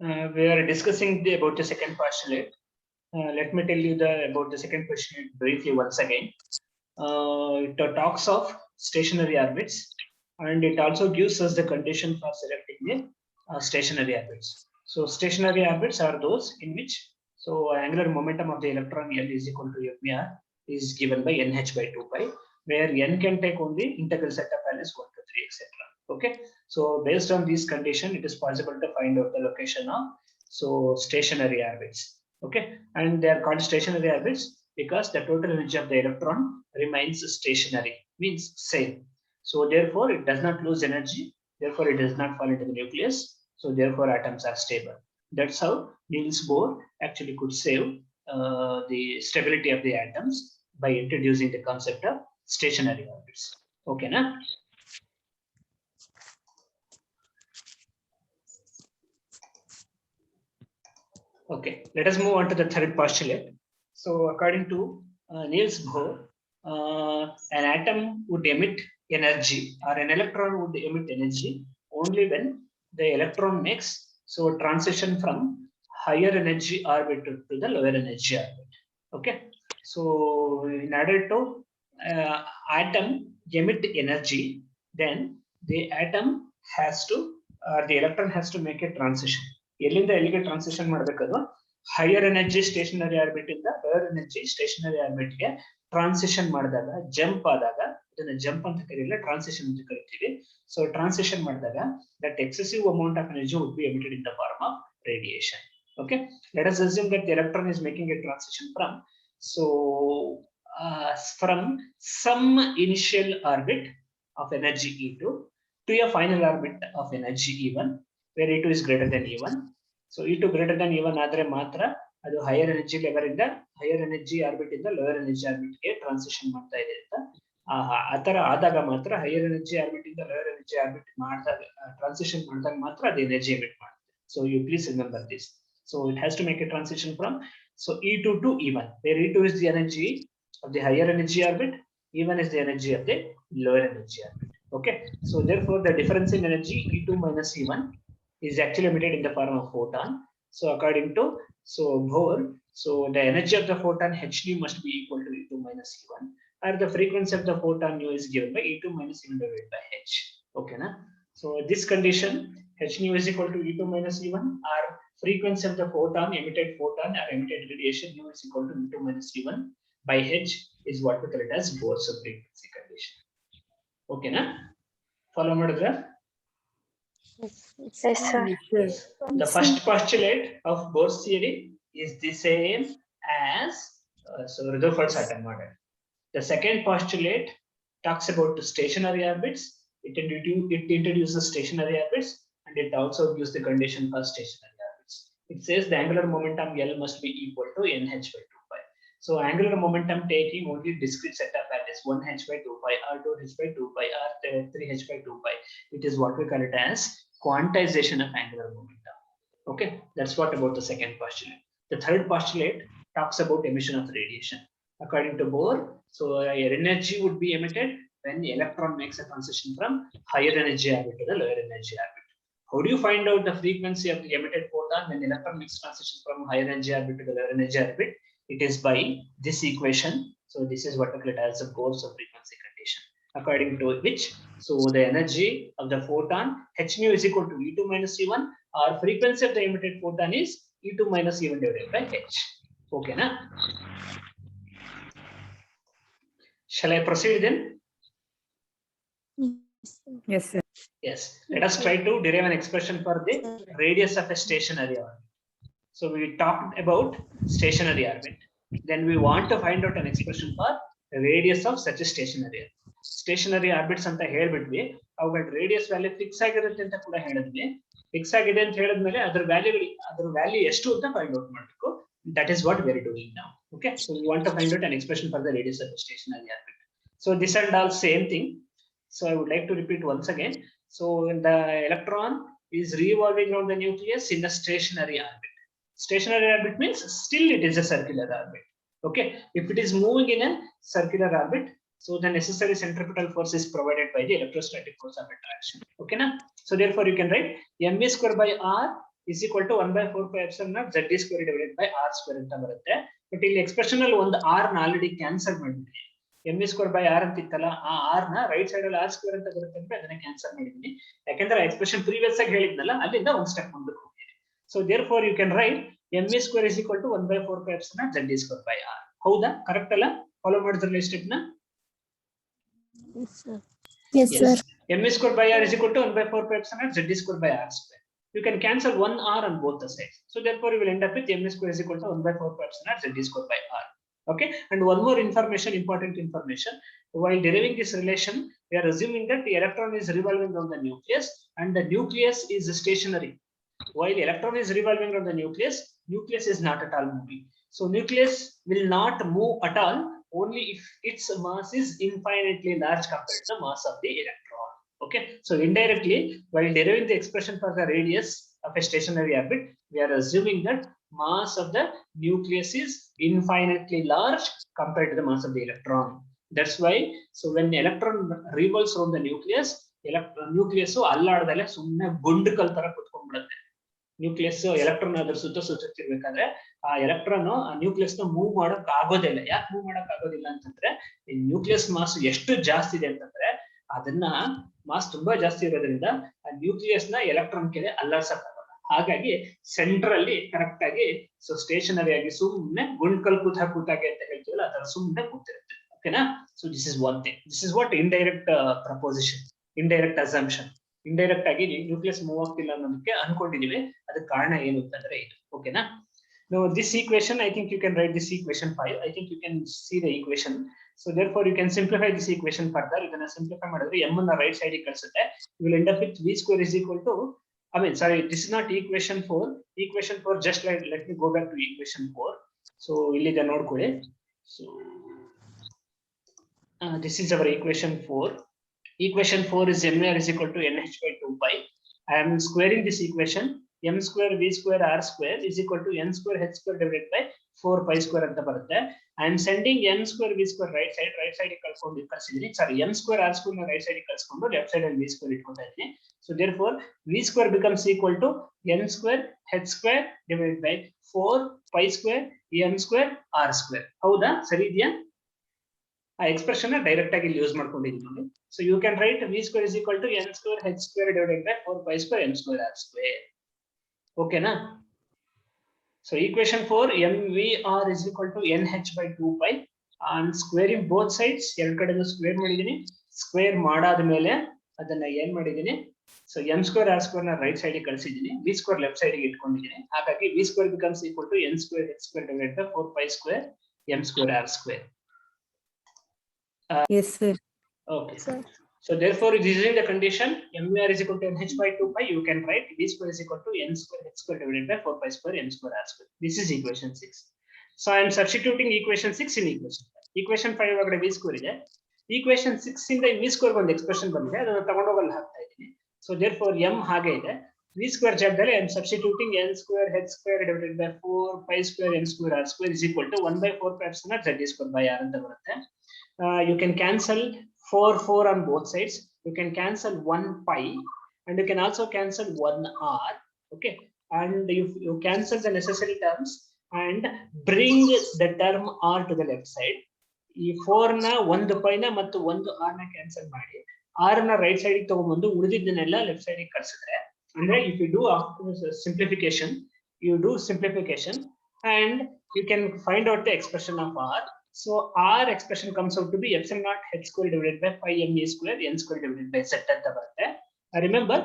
We are discussing about the second postulate. Let me tell you about the second postulate briefly once again. It talks of stationary orbits, and it also gives us the condition for selecting the stationary orbits. So stationary orbits are those in which angular momentum of the electron L is equal to mr is given by nh by 2 pi, where n can take only integral set of values 1 to 3 etc. Okay, so based on this condition, it is possible to find out the location of stationary orbits. Okay, and they are called stationary orbits because the total energy of the electron remains stationary, means same. So therefore, it does not lose energy. Therefore, it does not fall into the nucleus. So therefore, atoms are stable. That's how Niels Bohr actually could save the stability of the atoms by introducing the concept of stationary orbits. Okay, na? Okay, let us move on to the third postulate. So according to Niels Bohr, an atom would emit energy, or an electron would emit energy only when the electron makes transition from higher energy orbit to the lower energy orbit. Okay, so in order to atom emit energy, then the atom has to, the electron has to make a transition. ಎಲ್ಲಿಂದ ಎಲ್ಲಿಗೆ transition ಮಾಡಬೇಕಾದ್ರೆ higher energy stationary orbit ಇಂದ lower energy stationary orbit ಗೆ transition ಮಾಡಿದಾಗ, jump ಆದಾಗ, ಇದನ್ನ jump ಅಂತ ಕರೆಯಲ್ಲ, ಟ್ರಾನ್ಸಿಷನ್ ಅಂತ ಕರಿತೀವಿ. ಸೊ ಟ್ರಾನ್ಸಿಷನ್ ಮಾಡಿದಾಗ that excessive amount of energy would be emitted in the form of radiation. Okay, let us assume that the electron is making a transition from some initial orbit of energy E2 to a final orbit of energy E1, where E2 is greater than E1. So E2 greater than E1 ಆದರೆ ಮಾತ್ರ ಅದು higher energy level ಇಂದ higher energy orbit ಇಂದ lower energy orbit ಗೆ transition ಮಾಡ್ತಾ ಇದೆ ಅಂತ. ಆತರ ಆದಾಗ ಮಾತ್ರ ಹೈಯರ್ ಎನರ್ಜಿ ಆರ್ಬಿಟ್ ಇಂದ ಲೋಯರ್ ಎನರ್ಜಿ ಆರ್ಬಿಟ್ ಮಾಡಿದಾಗ ಟ್ರಾನ್ಸಿಷನ್ ಮಾಡಿದಾಗ ಮಾತ್ರ ಅದು ಎನರ್ಜಿ ಎಮಿಟ್ ಮಾಡುತ್ತೆ. So you please remember this. So it has to make a transition from E2 to E1, where E2 is the energy of the higher energy orbit, E1 is the energy of the lower energy orbit. Okay, so therefore the difference in energy E2 minus E1 is actually emitted in the form of photon. So according to Bohr, the energy of the photon h nu must be equal to E2 minus E1, or the frequency of the photon nu is given by E2 minus E1 divided by h. Okay, na? So this condition h nu is equal to E2 minus E1, or frequency of the photon or emitted radiation nu is equal to E2 minus E1 by h is what we call it as Bohr's frequency condition. Okay, na? Follow madra? Yes, sir. Yes. The first postulate of Bohr's theory is the same as Rutherford's atom model. The second postulate talks about the stationary orbits. It introduces stationary orbits, and it also gives the condition for stationary orbits. It says the angular momentum L must be equal to nh by 2 pi. So angular momentum taking only discrete set of values 1h by 2 pi, or 2h by 2 pi, or 3h by 2 pi. It is what we call it as quantization of angular momentum. Okay, that's what about the second postulate. The third postulate talks about emission of radiation. According to Bohr, energy would be emitted when the electron makes a transition from higher energy orbit to the lower energy orbit. How do you find out the frequency of the emitted photon when the electron makes transition from higher energy orbit to the lower energy orbit? It is by this equation. So this is what we call it as the Bohr's frequency condition, according to which the energy of the photon h nu is equal to E2 minus E1, or frequency of the emitted photon is E2 minus E1 divided by h. Okay, na? Shall I proceed then? Yes, sir. Yes. Let us try to derive an expression for the radius of a stationary orbit. So we talked about stationary orbit. Then we want to find out an expression for the radius of such a stationary orbit. Stationary orbits ಅಂತ ಹೇಳ್ಬಿಟ್ವಿ, ಅವುಗಳ radius value fix ಆಗಿರುತ್ತೆ ಅಂತ ಕೂಡ ಹೇಳಿದ್ವಿ. Fix ಆಗಿದೆ ಅಂತ ಹೇಳಿದ್ಮೇಲೆ ಅದ್ರ ವ್ಯಾಲ್ಯೂ ಎಷ್ಟು ಅಂತ ಫೈಂಡ್ ಔಟ್ ಮಾಡಬೇಕು. That is what we are doing now. Okay, so we want to find out an expression for the radius of stationary orbit. So this and all same thing. So I would like to repeat once again. So the electron is revolving around the nucleus in a stationary orbit. Stationary orbit means still it is a circular orbit. Okay, if it is moving in a circular orbit, so the necessary centripetal force is provided by the electrostatic force of attraction. Okay, na? So therefore you can write mv square by r is equal to 1 by 4 pi epsilon naught z square divided by r square ಅಂತ ಬರುತ್ತೆ. But ಇಲ್ಲಿ expression ಅಲ್ಲಿ ಒಂದು r ನ already cancel ಮಾಡಿದ್ದೀನಿ. m square by r ಅಂತ ಇತ್ತಲ್ಲ, ಆ r ನ ರೈಟ್ ಸೈಡ್ ಅಲ್ಲಿ r ಸ್ಕ್ವೇರ್ ಅಂತ ಬರುತ್ತೆ ಅಂದ್ರೆ ಅದನ್ನ ಕ್ಯಾನ್ಸಲ್ ಮಾಡಿದ್ದೀನಿ. ಯಾಕಂದ್ರೆ ಎಕ್ಸ್ಪ್ರೆಷನ್ ಪ್ರೀವಿಯಸ್ ಆಗಿ ಹೇಳಿದ್ನಲ್ಲ, ಅಲ್ಲಿಂದ ಒಂದು ಸ್ಟೆಪ್ ಮುಂದಕ್ಕೆ ಹೋಗ್ತೀನಿ. So therefore you can write m square is equal to 1 by 4 pi epsilon naught z square by r. ಹೌದಾ? ಕರೆಕ್ಟ್ ಅಲ್ಲ? ಫಾಲೋ ಮಾಡಿದ್ರಲ್ಲ ಈ ಸ್ಟೆಪ್ ನ? Yes, sir. m square by r is equal to 1 by 4 pi epsilon naught z square by r square. You can cancel one r on both the sides. So therefore you will end up with m square is equal to 1 by 4 pi epsilon naught z square by r. Okay, and one more information, important information. While deriving this relation, we are assuming that the electron is revolving around the nucleus and the nucleus is stationary. While electron is revolving around the nucleus, nucleus is not at all moving. So nucleus will not move at all, only if its mass is infinitely large compared to the mass of the electron. Okay, so indirectly, while deriving the expression for the radius of a stationary orbit, we are assuming that mass of the nucleus is infinitely large compared to the mass of the electron. That's why, so when the electron revolves around the nucleus, nucleus ಅಲ್ಲಾಡದಲ್ಲೇ ಸುಮ್ಮನೆ ಗುಂಡು ಕಲ್ ತರ ಕುತ್ಕೊಂಡ್ಬಿಡುತ್ತೆ. Nucleus electron ಅದ್ರ ಸುತ್ತಿರ್ಬೇಕಾದ್ರೆ ಆ electron ಆ nucleus ನ move ಮಾಡಕ್ ಆಗೋದಿಲ್ಲ. ಯಾಕೆ ಮೂವ್ ಮಾಡಕ್ ಆಗೋದಿಲ್ಲ ಅಂತಂದ್ರೆ, ಈ ನ್ಯೂಕ್ಲಿಯಸ್ ಮಾಸ್ ಎಷ್ಟು ಜಾಸ್ತಿ ಇದೆ ಅಂತಂದ್ರೆ, ಅದನ್ನ ಮಾಸ್ ತುಂಬಾ ಜಾಸ್ತಿ ಇರೋದ್ರಿಂದ ಆ ನ್ಯೂಕ್ಲಿಯಸ್ ನ ಎಲೆಕ್ಟ್ರಾನ್ ಕೆಳಗೆ ಅಲ್ಲಾಡ್ಸಕ್ ಆಗೋಲ್ಲ. ಹಾಗಾಗಿ ಸೆಂಟ್ರಲ್ಲಿ ಕರೆಕ್ಟ್ ಆಗಿ ಸೊ ಸ್ಟೇಷನರಿ ಆಗಿ ಸುಮ್ಮನೆ ಗುಂಡ್ಕಲ್ ಕೂತಾಗೆ ಅಂತ ಹೇಳ್ತೀವಲ್ಲ, ಅದರ ಸುಮ್ಮನೆ ಕೂತಿರುತ್ತೆ. ಓಕೆನಾ? So this is one thing. This is what indirect proposition, indirect assumption. Indirect ಆಗಿ ನ್ಯೂಕ್ಲಿಯಸ್ ಮೂವ್ ಆಗ್ತಿಲ್ಲ ಅನ್ನೋದಕ್ಕೆ ಅನ್ಕೊಂಡಿದೀವಿ. ಅದಕ್ಕೆ ಕಾರಣ ಏನು ಅಂತಂದ್ರೆ ಇದು. ಓಕೆನಾ? Now this equation, I think you can write this equation 5. I think you can see the equation. So therefore you can simplify this equation further. ಇದನ್ನ ಸಿಂಪ್ಲಿಫೈ ಮಾಡಿದ್ರೆ m ಅನ್ನ ರೈಟ್ ಸೈಡ್ ಗೆ ಕಳಿಸುತ್ತೆ. You will end up with v square is equal to, I mean sorry, this is not equation 4. Equation 4, just let me go back to equation 4. So ಇಲ್ಲಿಗೆ ನೋಡ್ಕೊಳ್ಳಿ. So this is our equation 4. Equation 4 is mr is equal to nh by 2 pi. I am squaring this equation. m square v square r square is equal to n square h square divided by 4 pi square ಅಂತ ಬರುತ್ತೆ. I am sending n square v square right side ಗೆ ಕಳಿಸಿದ್ದೀನಿ. ಸಾರಿ, m square r square ನ right side ಗೆ ಕಳಿಸ್ಕೊಂಡು left side ಅಲ್ಲಿ v square ಇಟ್ಕೊಳ್ತಾ ಇದ್ದೀನಿ. So therefore v square becomes equal to n square h square divided by 4 pi square m square r square. ಹೌದಾ? ಸರಿ ಇದೆಯಾ? ಆ expression direct ಆಗಿ use ಮಾಡ್ಕೊಂಡಿದ್ದೀನಿ ನೋಡಿ. So you can write v square is equal to n square h square divided by 4 pi square m square r square. ಓಕೆನಾ? So equation 4 mvr is equal to nh by 2 pi. and squaring both sides, ಎರಡು ಕಡೆನೂ square ಮಾಡಿದ್ದೀನಿ. Square ಮಾಡಾದ ಮೇಲೆ ಅದನ್ನ ಏನ್ ಮಾಡಿದ್ದೀನಿ, so m square r square ನ right side ಗೆ ಕಳಿಸಿದ್ದೀನಿ, v square ಲೆಫ್ಟ್ ಸೈಡ್ ಗೆ ಇಟ್ಕೊಂಡಿದ್ದೀನಿ. ಹಾಗಾಗಿ v square becomes equal to n square h square divided by 4 pi square m square r square. Yes, sir. Okay. Sir. So therefore, using the condition mvr is equal to nh by 2 pi, you can write v square is equal to n square h square divided by 4 pi square m square r square. This is equation 6. So I am substituting equation 6 in equation 5. Equation 5 ಒಳಗಡೆ v square ಇದೆ. Equation 6 ಇಂದ v square ಒಂದು expression ಬಂದಿದೆ, ಅದನ್ನ ತಗೊಂಡು ಹೋಗಲು ಹಾಕ್ತಾ ಇದ್ದೀನಿ. So therefore m ಹಾಗೆ ಇದೆ. v square ಜಾಗದಲ್ಲಿ I am substituting n square h square divided by 4 pi square m square r square is equal to 1 by 4 pi epsilon naught z square by r ಅಂತ ಬರುತ್ತೆ. You can cancel 4 on both sides. You can cancel 1 pi and you can also cancel 1 r. Okay, and you cancel the necessary terms and bring the term r to the left side. ಈ 4 ನ 1 pi ನ ಮತ್ತು 1 r ನ cancel ಮಾಡಿ r ನ right side ಗೆ ತಗೊಂಡ್ಬಂದು ಉಳಿದಿದ್ದನ್ನೆಲ್ಲ left side ಗೆ ಕಳಿಸಿದ್ರೆ, ಅಂದ್ರೆ if you do simplification, and you can find out the expression of r. So r expression comes out to be epsilon naught h square divided by pi m e square n square divided by z ಅಂತ ಬರುತ್ತೆ. Remember,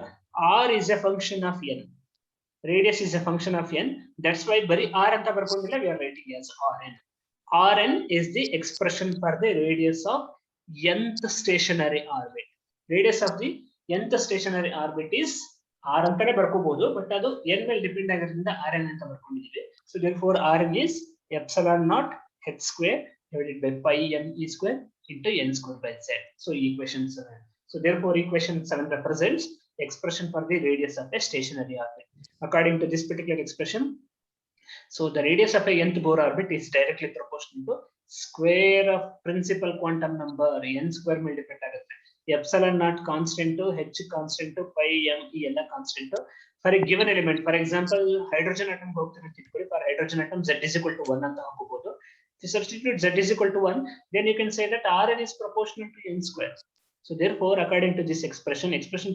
r is a function of n, radius is a function of n. That's why bari r ಅಂತ ಬರ್ಕೊಂಡಿಲ್ಲ, we are writing as rn. Rn is the expression for the radius of nth stationary orbit. Radius of the nth stationary orbit is r ಅಂತಾನೆ ಬರ್ಕೋಬಹುದು, but ಅದು n ಮೇಲೆ depend ಆಗಿರೋದ್ರಿಂದ rn ಅಂತ ಬರ್ಕೊಂಡಿದ್ದೀವಿ. So therefore rn is epsilon naught h square divided by pi m e square into n square by z. So equation 7. So therefore equation 7 represents expression for the radius of a stationary orbit. According to this particular expression, so the radius of a nth Bohr orbit is directly proportional to square of principal quantum number n square ಮೇಲೆ depend ಆಗುತ್ತೆ. epsilon naught constant, h constant, pi m ಎಲ್ಲ constant for a given element. For example, hydrogen atom ಹೋಗ್ತಾರೆ ಅಂತ ಇಟ್ಕೊಳ್ಳಿ. For hydrogen atom z is equal to 1 ಅಂತ ಹಾಕಬಹುದು. If you substitute z is equal to 1, then you can say that Rn is proportional to n square. So therefore, according to this expression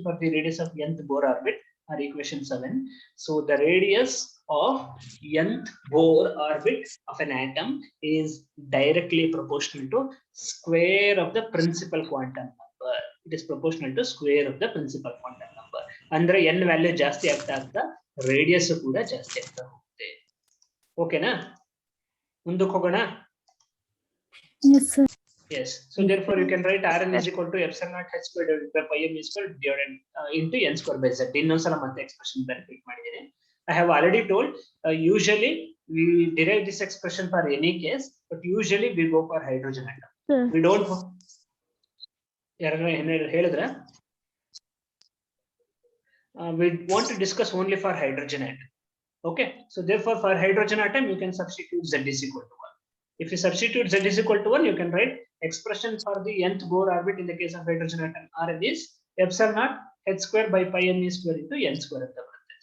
for the radius of nth Bohr orbit are equation 7. So the radius of nth Bohr orbit of an atom is directly proportional to square of the principal quantum number. It is proportional to square of the principal quantum number. Andre n value ಜಾಸ್ತಿ ಆಗ್ತಾ radius ಕೂಡ ಜಾಸ್ತಿ ಆಗ್ತಾ ಹೋಗುತ್ತೆ. ಓಕೆನಾ? ಮುಂದಕ್ಕೆ ಹೋಗೋಣ. Yes, sir. Yes. So therefore, you can write Rn is equal to epsilon naught h square divided by pi m square divided into n square by z. ಇನ್ನೊಂದ್ಸಲ ಮತ್ತೆ expression benefit ಮಾಡಿದ್ದೀನಿ. I have already told, usually we derive this expression for any case, but usually we go for hydrogen atom. We don't. ಯಾರನ್ನ ಹೇಳಿದ್ರ? We want to discuss only for hydrogen atom. Okay. So therefore, for hydrogen atom, you can substitute z is equal to 1. If you substitute z is equal to 1, you can write expression for the nth Bohr orbit in the case of hydrogen atom Rn is epsilon naught h square by pi m square into n square.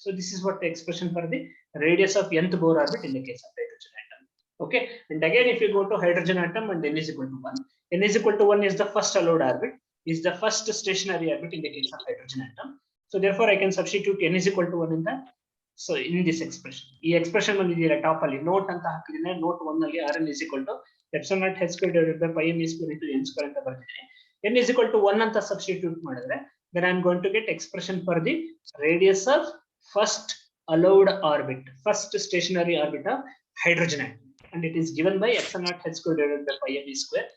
So this is what the expression for the radius of nth Bohr orbit in the case of hydrogen atom. Okay. And again, if you go to hydrogen atom and n is equal to 1, n is equal to 1 is the first allowed orbit, is the first stationary orbit in the case of hydrogen atom. So therefore, I can substitute n is equal to 1 in the. So in this expression, ಈ expression ಬಂದಿದೆಯಲ್ಲ top ಅಲ್ಲಿ note ಅಂತ ಹಾಕಿದ್ರೆ note 1 ನಲ್ಲಿ Rn is equal to epsilon naught h square divided by pi m square into n square ಅಂತ ಬರ್ತಿದೆ. n is equal to 1 ಅಂತ substitute ಮಾಡಿದ್ರೆ then I am going to get expression for the radius of first allowed orbit, first stationary orbit of hydrogen atom, and it is given by epsilon naught h square divided by pi m square.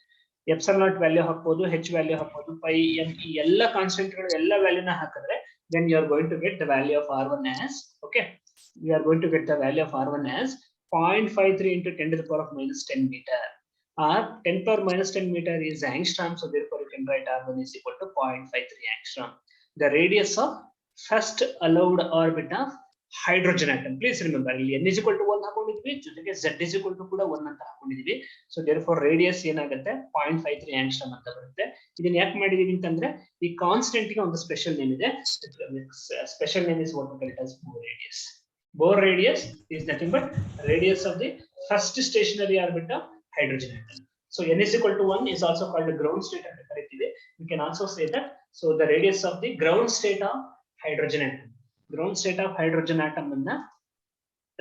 epsilon naught value ಹಾಕಬಹುದು, h value ಹಾಕಬಹುದು, pi m ಈ ಎಲ್ಲ constant ಗಳು ಎಲ್ಲ value ನ ಹಾಕಿದ್ರೆ then you are going to get the value of R1 as, okay, we are going to get the value of R1 as 0.53 into 10 to the power of minus 10 meter, or 10 power minus 10 meter is angstrom. So therefore, you can write R1 is equal to 0.53 angstrom. The radius of first allowed orbit of hydrogen atom. Please remember, n is equal to 1 ಹಾಕೊಂಡಿದ್ವಿ, ಜೊತೆಗೆ z is equal to ಕೂಡ 1 ಅಂತ ಹಾಕೊಂಡಿದ್ವಿ. So therefore, radius ಏನಾಗುತ್ತೆ 0.53 angstrom ಅಂತ ಬರುತ್ತೆ. ಇದನ್ನ ಯಾಕೆ ಮಾಡಿದೀವಿ ಅಂತಂದ್ರೆ ಈ ಕಾನ್ಸ್ಟೆಂಟ್ ಗೆ ಒಂದು ಸ್ಪೆಷಲ್ ನೇಮ್ ಇದೆ. Special name is what we call it as Bohr radius. Bohr radius is nothing but radius of the first stationary orbit of hydrogen atom. So n is equal to 1 is also called the ground state ಅಂತ ಕರೀತೀವಿ. We can also say that, so the radius of the ground state of hydrogen atom. Ground state of hydrogen atom ಅನ್ನ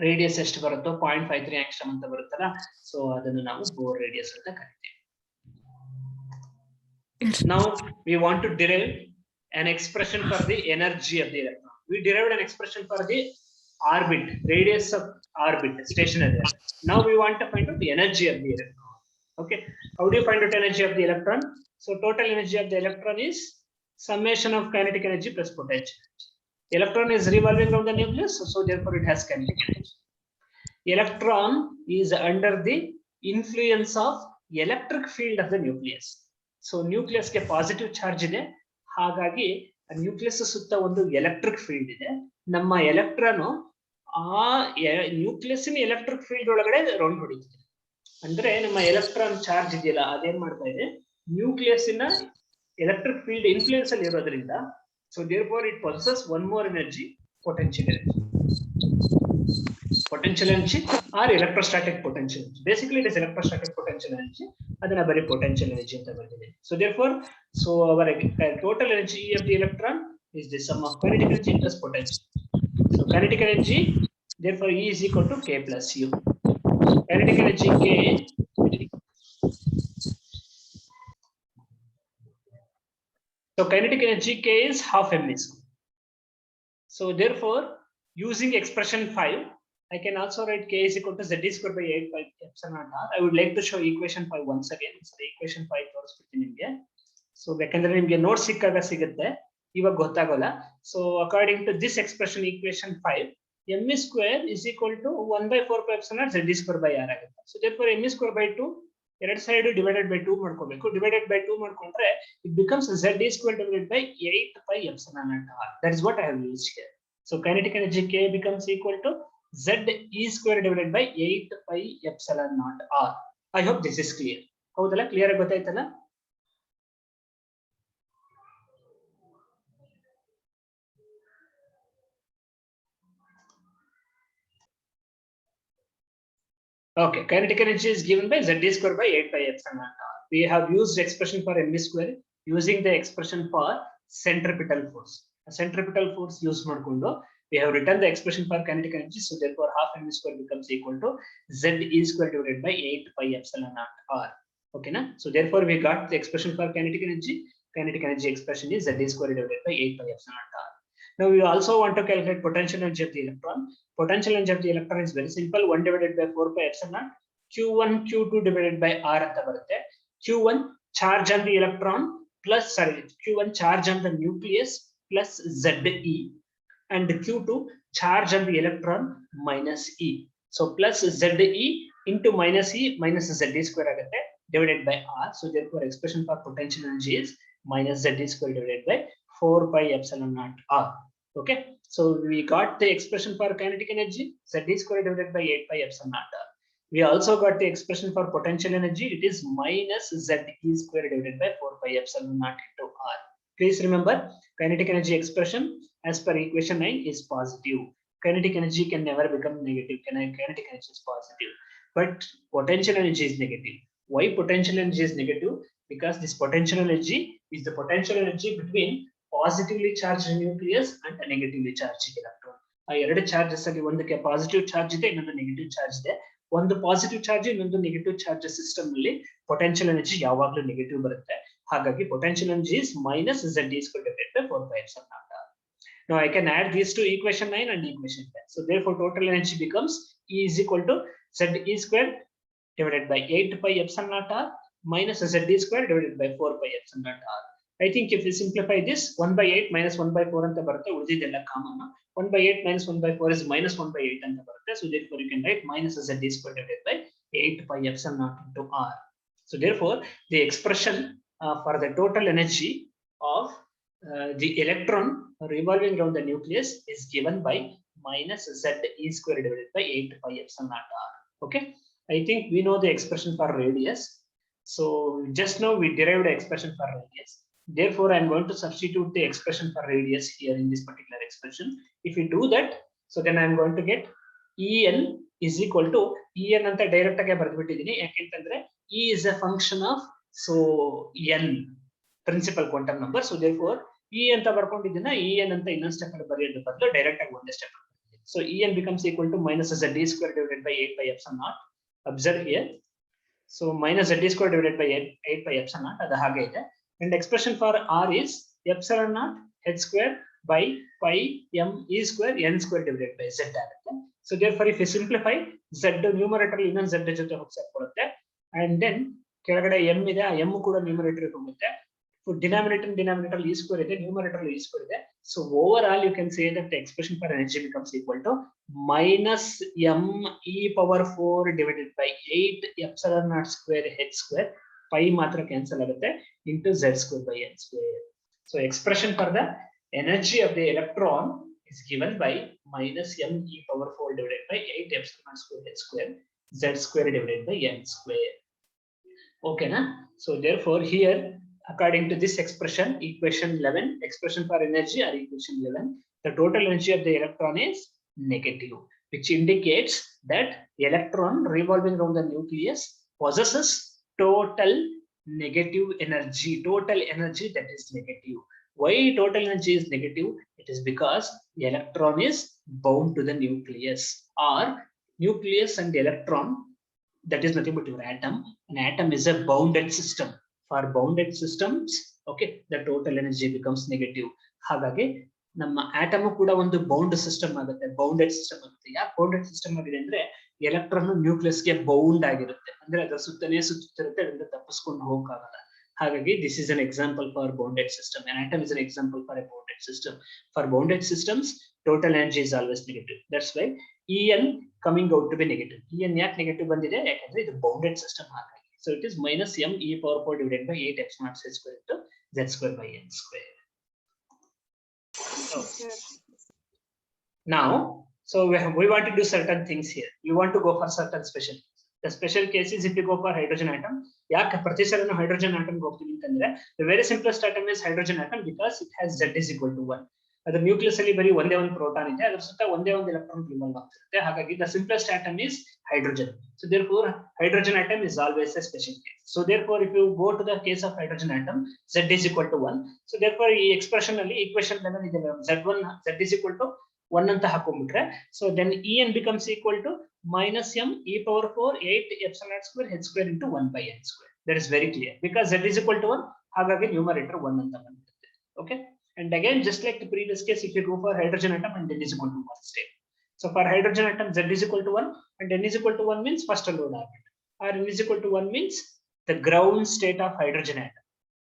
radius ಎಷ್ಟು ಬರುತ್ತೋ 0.53 angstrom ಅಂತ ಬರುತ್ತಲ್ಲ, so ಅದನ್ನು ನಾವು Bohr radius ಅಂತ ಕರಿತೀವಿ. Now we want to derive an expression for the energy of the electron. We derived an expression for the orbit, radius of orbit, stationary. Now we want to find out the energy of the electron. Okay, how do you find out energy of the electron? So total energy of the electron is summation of kinetic energy plus potential energy. Electron is revolving around the nucleus, so therefore it has kinetic energy. Electron is under the influence of electric field of the nucleus. So nucleus ಗೆ positive charge ಇದೆ, ಹಾಗಾಗಿ nucleus ಸುತ್ತ ಒಂದು electric field ಇದೆ. ನಮ್ಮ electron ಆ nucleus electric field ಒಳಗಡೆ round ಹೊಡಿತಿದೆ. ಅಂದ್ರೆ ನಮ್ಮ ಎಲೆಕ್ಟ್ರಾನ್ ಚಾರ್ಜ್ ಇದೆಯಲ್ಲ ಅದೇನ್ ಮಾಡ್ತಾ ಇದೆ, ನ್ಯೂಕ್ಲಿಯಸ್ ಎಲೆಕ್ಟ್ರಿಕ್ ಫೀಲ್ಡ್ ಇನ್ಫ್ಲೂಯೆನ್ಸ್ ಅಲ್ಲಿ ಇರೋದ್ರಿಂದ, so therefore it possesses one more energy, potential energy. Potential energy or electrostatic potential energy. Basically it is electrostatic potential energy, adana bari potential energy anta bartide. So therefore, so our total energy of the electron is the sum of kinetic energy plus potential. So kinetic energy, therefore E is equal to K plus U. Kinetic energy K, so kinetic energy K is half m square. So therefore, using expression 5, I can also write K is equal to Z square by 8 pi epsilon r. I would like to show equation 5 once again. So equation 5 ತೋರಿಸ್ಬಿಡ್ತೀನಿ ನಿಮಗೆ. So ಯಾಕಂದ್ರೆ ನಿಮಗೆ note ಸಿಕ್ಕಾಗ ಸಿಗುತ್ತೆ, ಇವಾಗ ಗೊತ್ತಾಗಲ್ಲ. So according to this expression, equation 5, m square is equal to 1 by 4 pi epsilon r Z square by r ಆಗುತ್ತೆ. So therefore m square by 2, ಎರಡು side divided by 2 ಮಾಡ್ಕೋಬೇಕು. ಡಿವೈಡೆಡ್ ಬೈ 2 ಮಾಡ್ಕೊಂಡ್ರೆ it becomes Z square divided by 8 pi epsilon naught r. That is what I have used here. So kinetic energy K becomes equal to Z E square divided by 8 pi epsilon naught r. I hope this is clear. ಹೌದಲ್ಲ, clear ಆಗಿ ಗೊತ್ತಾಯ್ತಲ್ಲ? Okay, kinetic energy is given by Z square by 8 pi epsilon naught r. We have used expression for mv square using the expression for centripetal force. A centripetal force use ಮಾಡ್ಕೊಂಡು we have written the expression for kinetic energy. So therefore, half mv square becomes equal to Z square divided by 8 pi epsilon naught r. Okay, na? So therefore, we got the expression for kinetic energy. Kinetic energy expression is Z square divided by 8 pi epsilon naught r. Now we also want to calculate potential energy of the electron. Potential energy of the electron is very simple. 1 divided by 4 pi epsilon naught Q1 Q2 divided by R ಅಂತ ಬರುತ್ತೆ. Q1 charge on the electron plus Q1 charge on the nucleus plus ZE and Q2 charge on the electron minus E. So plus ZE into minus E minus ZE square ಆಗುತ್ತೆ divided by R. So therefore expression for potential energy is minus ZE square divided by 4 pi epsilon naught R. Okay, so we got the expression for kinetic energy Z square divided by 8 pi epsilon naught r. We also got the expression for potential energy. It is minus Z square divided by 4 pi epsilon naught into r. Please remember, kinetic energy expression as per equation 9 is positive. Kinetic energy can never become negative. Kinetic energy is positive, but potential energy is negative. Why potential energy is negative? Because this potential energy is the potential energy between positively charged nucleus and a negatively charged electron. ಆ ಎರಡು charges ಅಲ್ಲಿ ಒಂದಕ್ಕೆ positive charge ಇದೆ, ಇನ್ನೊಂದು negative charge ಇದೆ. ಒಂದು positive charge ಇನ್ನೊಂದು negative charge system ಅಲ್ಲಿ ಪೊಟೆನ್ಶಿಯಲ್ ಎನರ್ಜಿ ಯಾವಾಗಲೂ ನೆಗೆಟಿವ್ ಬರುತ್ತೆ. ಹಾಗಾಗಿ potential energy is minus Z square divided by 4 pi epsilon naught r. Now I can add these to equation 9 and equation 10. So therefore total energy becomes E is equal to Z square divided by 8 pi epsilon naught r minus Z square divided by 4 pi epsilon naught r. I think if we simplify this, 1 by 8 minus 1 by 4 ಅಂತ ಬರುತ್ತೆ, ಉಳಿದಿದ್ದೆಲ್ಲ common. 1 by 8 minus 1 by 4 is minus 1 by 8 ಅಂತ ಬರುತ್ತೆ. So therefore you can write minus Z square divided by 8 pi epsilon naught into r. So therefore the expression for the total energy of the electron revolving around the nucleus is given by minus Z square divided by 8 pi epsilon naught r. Okay, I think we know the expression for radius. So just now we derived the expression for radius. Therefore, I am going to substitute the expression for radius here in this particular expression. If we do that, so then I am going to get En is equal to En ಅಂತ direct ಆಗಿ ಬರೆದ್ಬಿಟ್ಟಿದ್ದೀನಿ. ಯಾಕೆಂತಂದ್ರೆ E is a function of n principal quantum number. So therefore E ಅಂತ ಬರ್ಕೊಂಡಿದ್ದೀನ En ಅಂತ ಇನ್ನೊಂದು step ಅಲ್ಲಿ ಬರೆಯೋದ್ರ ಬದಲು direct ಆಗಿ ಒಂದೇ step. So En becomes equal to minus Z square divided by 8 pi epsilon naught. Observe here. So minus Z square divided by 8 pi epsilon naught ಅದು ಹಾಗೆ ಇದೆ. And expression for R is epsilon naught h square by pi m e square n square divided by z ಆಗುತ್ತೆ. So therefore if you simplify, z numerator ಇನ್ನೊಂದು z ಜೊತೆ ಹೋಗ್ಸಕ್ಕೆ and then ಕೆಳಗಡೆ m ಇದೆ, ಆ m ಕೂಡ numerator ಹೋಗುತ್ತೆ. So denominator e square ಇದೆ, numerator e square ಇದೆ. So overall you can say that the expression for energy becomes equal to minus m e power 4 divided by 8 epsilon naught square h square. Pi ಮಾತ್ರ cancel ಆಗುತ್ತೆ into Z square by n square. So expression for the energy of the electron is given by minus m e power 4 divided by 8 epsilon naught square h square Z square divided by n square. Okay, na? So therefore here, according to this expression, equation 11, expression for energy or equation 11, the total energy of the electron is negative, which indicates that the electron revolving around the nucleus possesses total negative energy, that is negative. Why total energy is negative? It is because the electron is bound to the nucleus, or nucleus and the electron, that is nothing but your atom. An atom is a bounded system. For bounded systems, okay, the total energy becomes negative. ಹಾಗಾಗಿ ನಮ್ಮ atom ಕೂಡ ಒಂದು bound system ಆಗುತ್ತೆ, bounded system ಆಗುತ್ತೆ. ಯಾಕೆ bounded system ಆಗಿದೆ ಅಂದ್ರೆ electron nucleus ಗೆ ಬೌಂಡ್ ಆಗಿರುತ್ತೆ, ಅಂದ್ರೆ ಅದರ ಸುತ್ತಲೇ ಸುತ್ತಿರುತ್ತೆ, ಅದರಿಂದ ತಪ್ಪಿಸ್ಕೊಂಡು ಹೋಗಕ್ಕಾಗಲ್ಲ. ಹಾಗಾಗಿ this is an example for bounded system. An atom is an example for a bounded system. For bounded systems, total energy is always negative. That's why En coming out to be negative. En ಯಾಕೆ negative ಬಂದಿದೆ? ಯಾಕಂದ್ರೆ ಇದು bounded system ಹಾಗಾಗಿ. So it is minus m e power 4 divided by 8 epsilon naught z square into Z square by n square. So now, so we want to do certain things here. We want to go for certain special. The special case is if you go for hydrogen atom. ಯಾಕೆ ಪ್ರತಿ ಸಲ hydrogen atom ಹೋಗ್ತೀವಿ ಅಂತಂದ್ರೆ the very simplest atom is hydrogen atom because it has Z is equal to 1. ಅದ್ರ nucleus ಅಲ್ಲಿ ಬರೀ ಒಂದೇ ಒಂದು ಪ್ರೋಟಾನ್ ಇದೆ, ಅದ್ರ ಸುತ್ತ ಒಂದೇ ಒಂದು ಎಲೆಕ್ಟ್ರಾನ್ ರಿವಾಲ್ವ್ ಆಗ್ತಿರುತ್ತೆ. ಹಾಗಾಗಿ the simplest atom is hydrogen. So therefore hydrogen atom is always a special case. So therefore if you go to the case of hydrogen atom, z is equal to 1. So therefore ಈ expression ಅಲ್ಲಿ equation level ಇದೆ, z1 z is equal to 1 ಅಂತ ಹಾಕೊಂಡ್ಬಿಟ್ರೆ, so then En becomes equal to minus m e power 4 8 epsilon square h square into 1 by n square. That is very clear because z is equal to 1, ಹಾಗಾಗಿ numerator 1 ಅಂತ ಬಂದಿರುತ್ತೆ. Okay, and again just like the previous case, if you go for hydrogen atom and n is equal to 1 state. So for hydrogen atom z is equal to 1 and n is equal to 1 means first load orbit, or n is equal to 1 means the ground state of hydrogen atom.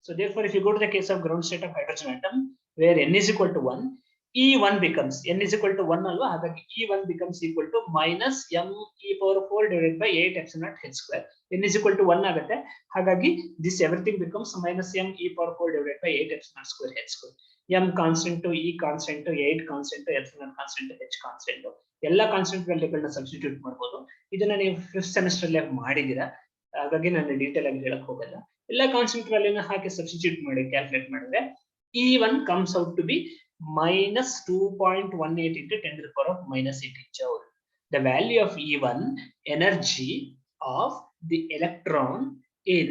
So therefore if you go to the case of ground state of hydrogen atom where n is equal to 1, E1 becomes n is equal to 1 alwa, ಹಾಗಾಗಿ E1 becomes equal to minus m e power 4 divided by 8 epsilon h square. n is equal to 1 ಆಗುತ್ತೆ, ಹಾಗಾಗಿ this everything becomes minus m e power 4 divided by 8 epsilon square h square. m constant, e constant, 8 constant, epsilon constant, h constant, ಎಲ್ಲ constant ವ್ಯಾಲ್ಯೂಗಳನ್ನ substitute ಮಾಡಬಹುದು. ಇದನ್ನ ನೀವು 5th semester ಅಲ್ಲಿ ಮಾಡಿದೀರಾ, ಹಾಗಾಗಿ ನಾನು ಡೀಟೇಲ್ ಆಗಿ ಹೇಳಕ್ ಹೋಗಲ್ಲ. ಎಲ್ಲ ಕಾನ್ಸ್ಟೆಂಟ್ ವ್ಯಾಲ್ಯೂನ ಹಾಕಿ ಸಬ್ಸ್ಟಿಟ್ಯೂಟ್ ಮಾಡಿ ಕ್ಯಾಲ್ಕುಲೇಟ್ ಮಾಡಿದ್ರೆ E1 comes out to be minus 2.18 into 10 to the power of minus 18 joule. The value of E1, energy of the electron in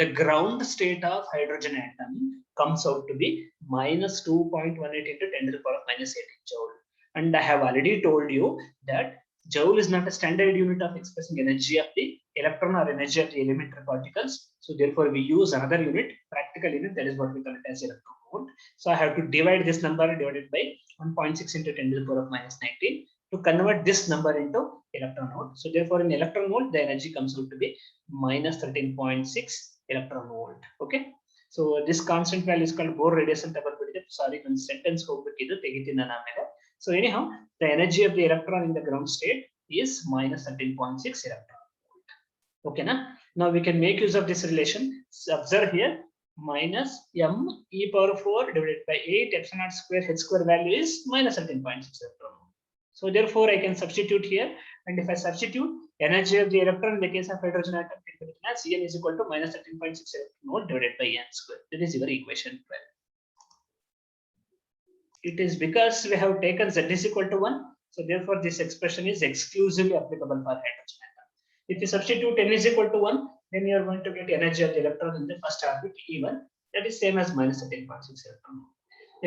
the ground state of hydrogen atom, comes out to be minus 2.18 into 10 to the power of minus 18 joule. And I have already told you that joule is not a standard unit of expressing energy of the electron or energy of the elementary particles. So therefore we use another unit, practical unit, that is what we call it as electron volt. So I have to divide this number divided by 1.6 into 10 to the power of minus 19 to convert this number into electron volt. So therefore in electron volt the energy comes out to be minus 13.6 electron volt. Okay, so this constant value is called Bohr radius anta barbidiದೆ. Sorry, one sentence ಹೋಗ್ಬಿಟ್ಟಿದ್ದು ತೆಗಿತೀನಿ ನಾನು ಆಮೇಲೆ. So anyhow, the energy of the electron in the ground state is minus 13.6 electron volt. Okay, now we can make use of this relation. So observe here, minus m e power 4 divided by 8 epsilon square h square value is minus 13.6 electron volt. So therefore I can substitute here, and if I substitute energy of the electron in the case of hydrogen atom, as En is equal to minus 13.6 electron volt divided by n square. That is your equation 12. It is because we have taken z is equal to 1, so therefore this expression is exclusively applicable for hydrogen atom. If you substitute n is equal to 1, then you are going to get energy of the electron in the first orbit E1, that is same as minus 13.6 electron.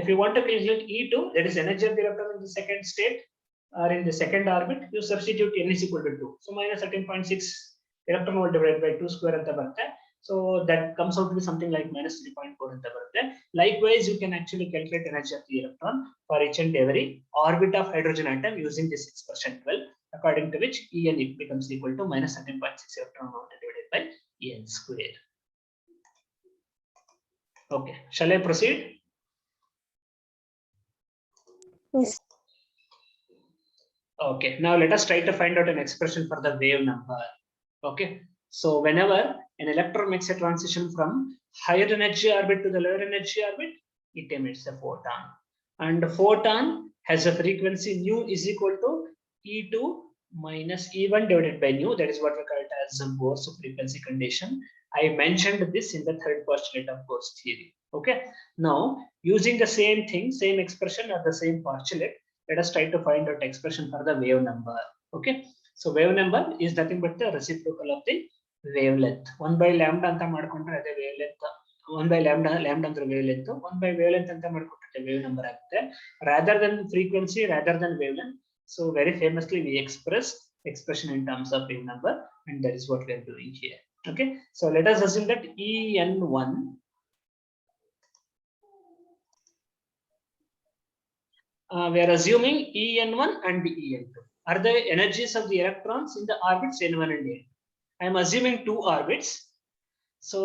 If you want to calculate E2, that is energy of the electron in the second state or in the second orbit, you substitute n is equal to 2. So minus 13.6 electron volt divided by 2 square anta barutte. So that comes out to be something like minus 3.4 anta barutte. Likewise, you can actually calculate energy of the electron for each and every orbit of hydrogen atom using this expression 12, according to which En becomes equal to minus 13.6 electron volt divided by n square. Okay, shall I proceed? Yes. Okay, now let us try to find out an expression for the wave number. Okay, so whenever an electron makes a transition from higher energy orbit to the lower energy orbit, it emits a photon, and the photon has a frequency nu is equal to E2 minus E1 divided by nu. That is what we call it as a Bohr's frequency condition. I mentioned this in the third postulate of Bohr's theory. Okay, now using the same thing, same expression or the same postulate, let us try to find out expression for the wave number. Okay, so wave number is nothing but the reciprocal of the wavelength. 1 by lambda anta ಮಾಡ್ಕೊಂಡ್ರೆ ಅದೇ wavelength. 1 by lambda ಅಂದ್ರೆ wavelength, 1 by wavelength ಅಂತ ಮಾಡ್ಕೊಂಡ್ರೆ wave number ಆಗುತ್ತೆ, rather than frequency, rather than wavelength. So very famously we express expression in terms of wave number, and that is what we are doing here. Okay, so let us assume that En1 we are assuming En1 and En2 are the energies of the electrons in the orbits N1 and N2. I am assuming two orbits. So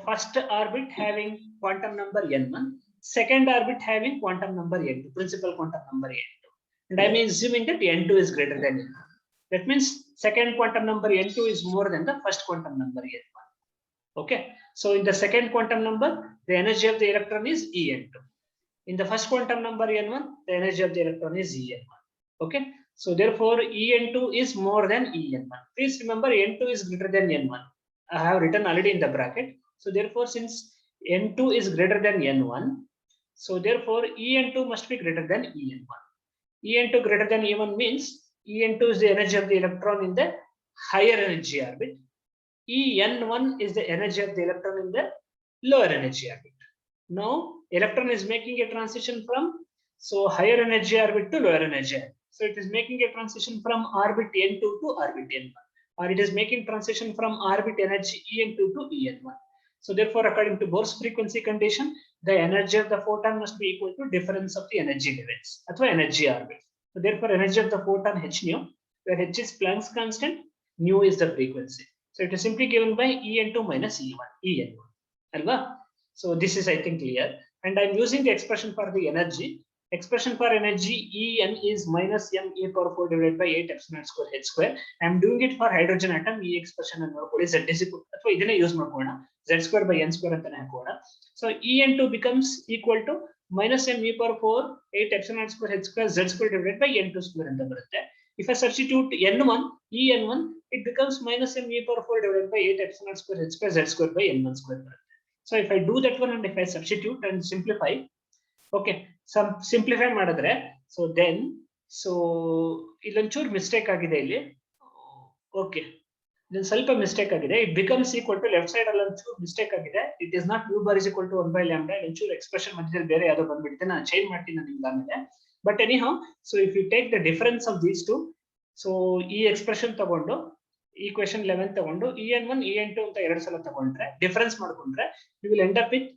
first orbit having quantum number N1, second orbit having quantum number N2, principal quantum number N2. And I am assuming that N2 is greater than N1. That means second quantum number N2 is more than the first quantum number N1. Okay, so in the second quantum number, the energy of the electron is En2. In the first quantum number N1, the energy of the electron is En1. Okay, so therefore En2 is more than En1. Please remember N2 is greater than N1. I have written already in the bracket. So therefore, since N2 is greater than N1, So therefore En2 must be greater than En1. En2 greater than En1 means En2 is the energy of the electron in the higher energy orbit. En1 is the energy of the electron in the lower energy orbit. Now electron is making a transition from higher energy orbit to lower energy orbit. So it is making a transition from orbit En2 to orbit En1, or it is making transition from orbit energy En2 to En1. So therefore, according to Bohr's frequency condition, the energy of the photon must be equal to difference of the energy levels or energy orbit. So therefore, energy of the photon h nu, where h is Planck's constant, nu is the frequency. So it is simply given by En2 minus En1. Alva? So this is, I think, clear. And I'm using the expression for the energy. Expression for energy En is minus m e power 4 divided by 8 epsilon square h square. I'm doing it for hydrogen atom. E expression and z is equal ಅಥವಾ ಇದನ್ನೇ use ಮಾಡ್ಕೊಳ್ಳೋಣ, z square by n square ಅಂತಾನೆ ಹಾಕೋಣ. So En2 becomes equal to minus m e power 4 8 epsilon square h square z square divided by n2 square ಅಂತ ಬರುತ್ತೆ. If I substitute n1 En1, it becomes minus m e power 4 divided by 8 epsilon square h square z square by n1 square ಬರುತ್ತೆ. So if I do that one and if I substitute and simplify, okay, some simplify ಮಾಡಿದ್ರೆ, so then ಇಲ್ಲೊಂಚೂರು mistake ಆಗಿದೆ ಇಲ್ಲಿ. Okay, ಇದೊಂದು ಸ್ವಲ್ಪ mistake ಆಗಿದೆ. It becomes equal to left side ಅಲ್ಲಿ ಒಂಚೂರು ಮಿಸ್ಟೇಕ್ ಆಗಿದೆ. It is not u bar is equal to 1 by lambda. ಒಂಚೂರು ಎಕ್ಸ್ಪ್ರೆಷನ್ ಮಧ್ಯದಲ್ಲಿ ಬೇರೆ ಯಾವ್ದೋ ಬಂದ್ಬಿಟ್ಟಿದೆ, ನಾನು ಚೇಂಜ್ ಮಾಡ್ತೀನಿ ನಿಮ್ಗೆ ಆಮೇಲೆ. But anyhow, so if you take the difference of these two, so ಈ ಎಕ್ಸ್ಪ್ರೆಷನ್ ತಗೊಂಡು equation 11 ತಗೊಂಡು En1 En2 ಅಂತ ಎರಡು ಸಲ ತಗೊಂಡ್ರೆ ಡಿಫರೆನ್ಸ್ ಮಾಡ್ಕೊಂಡ್ರೆ you will end up with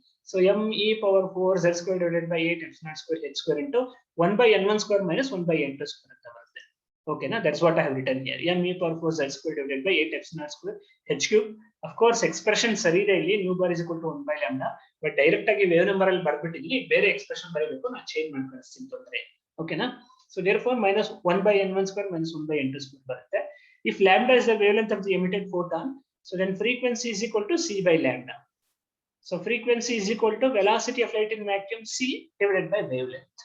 m e power 4 z square divided by 8 epsilon square h square into 1 by n1 square minus 1 by n2 square ಅಂತ ಬರುತ್ತೆ. Okay na, that's what I have written here. m e power 4 z square divided by 8 epsilon square h cube. Of course expression ಸರಿ ಇದೆ ಇಲ್ಲಿ, nu bar is equal to 1 by lambda, but direct ಆಗಿ wave number ಅಲ್ಲಿ ಬರ್ಬಿಟ್ಟು ಇಲ್ಲಿ ಬೇರೆ expression ಬರೀಬೇಕು, ನಾನು change ಮಾಡಿ ಕಳಿಸ್ತೀನಿ ತೊಂದ್ರೆ. ಓಕೆನಾ? So therefore minus 1 by n1 square minus 1 by n2 square ಬರುತ್ತೆ. If lambda is the wavelength of the emitted photon, so then frequency is equal to c by lambda. So frequency is equal to velocity of light in vacuum c divided by wavelength.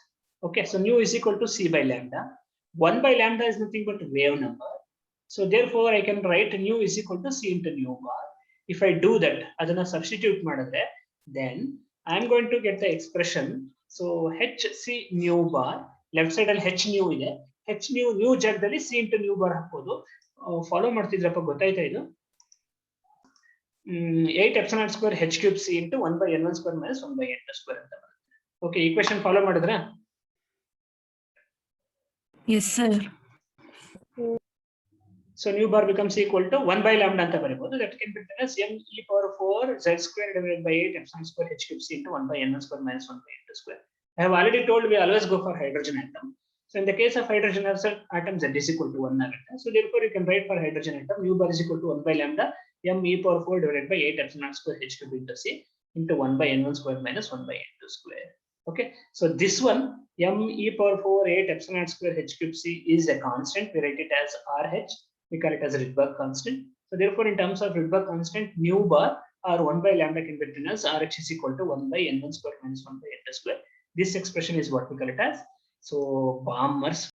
Okay, so nu is equal to c by lambda. 1 by lambda is nothing but wave number. So therefore I can write nu is equal to c into nu bar. If I do that, adana substitute madadre, then I am going to get the expression. So h c nu bar, left side ಅಲ್ಲಿ h nu ಇದೆ, h nu ಜಾಗದಲ್ಲಿ c into nu bar ಹಾಕೋದು. Follow ಮಾಡ್ತಿದ್ರಪ್ಪ, ಗೊತ್ತಾಯ್ತಾ ಇದು? 8 epsilon square h cube c into 1 by n1 square minus 1 by n2 square ಅಂತ ಬರುತ್ತೆ. Okay, equation follow ಮಾಡಿದ್ರಾ? Yes, sir. So nu bar becomes equal to 1 by lambda ಅಂತ ಬರೀಬಹುದು. That can be written as m e power 4 z square divided by 8 epsilon square h cube c into 1 by n1 square minus 1 by n2 square. I have already told we always go for hydrogen atom. So in the case of hydrogen atom, z is equal to 1 aಗುತ್ತೆ. So therefore you can write for hydrogen atom nu bar is equal to 1 by lambda m e power 4 divided by 8 epsilon square h cube into c into 1 by n1 square minus 1 by n2 square. Okay, so this one m e power 4 8 epsilon square h cube c is a constant. We write it as RH. We call it as a Rydberg constant. So therefore in terms of Rydberg constant, nu bar or 1 by lambda can be written as RH is equal to 1 by n1 square minus 1 by n2 square. This expression is what we call it as. So Balmer's